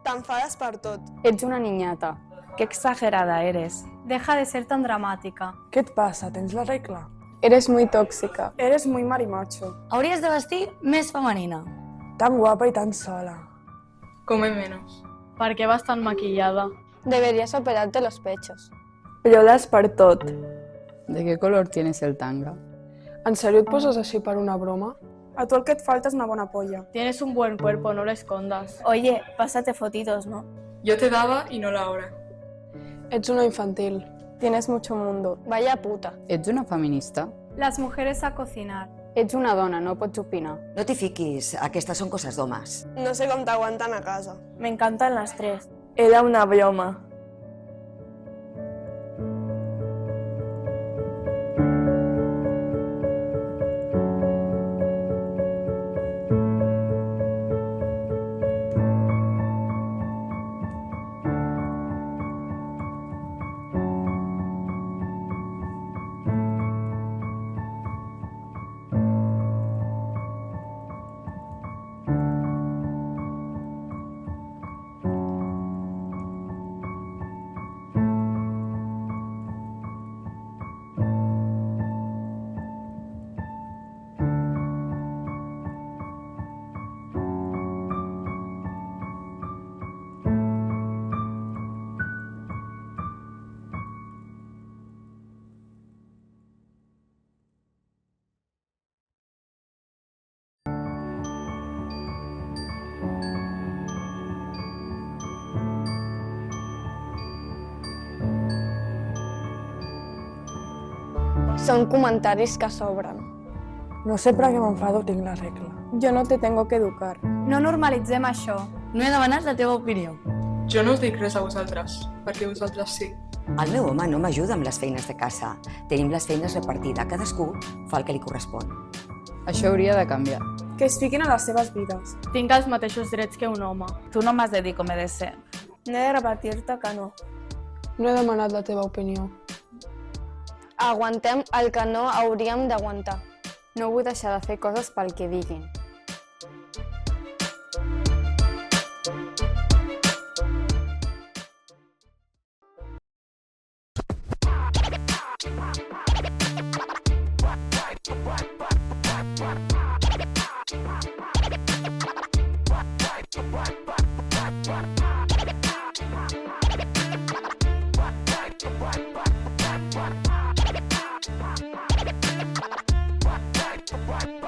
T'enfades per tot. Ets una niñata. Qué exagerada eres. Deja de ser tan dramática. ¿Qué et passa? Tens la regla? Eres muy tóxica. Eres muy marimacho. Hauries de vestir més femenina. Tan guapa y tan sola. Come menos. ¿Para qué vas tan maquillada? Deberías operarte los pechos. Ploras per tot. ¿De qué color tienes el tanga? En sèrio et poses així per una broma? A tu el que et falta és una bona polla. Tienes un buen cuerpo, no lo escondas. Oye, pásate fotitos, ¿no? Yo te daba y no la hora. Ets una infantil. Tienes mucho mundo. Vaya puta. ¿Ets una feminista? Las mujeres a cocinar. Ets una dona, no pots opinar. No t'hi fiquis, aquestes són coses d'homes. No sé com t'aguanten a casa. Me encantan las tres. Era una broma. Son comentaris que sobren. No sé per què m'enfado, tinc la regla. Yo no te tengo que educar. No normalitzem això. No he demanat la teva opinió. Jo no us dic res a vosaltres, perquè vosaltres sí. El meu home no m'ajuda amb les feines de casa. Tenim les feines repartides, cadascú fa el que li correspon. Això hauria de canviar. Que es fiquin a les seves vides. Tinc els mateixos drets que un home. Tú no m'has de dir com he de ser. No he de repetir-te que no. No he demanat la teva opinió. Aguantem el que no hauríem d'aguantar. No vull deixar de fer coses pel que diguin. What?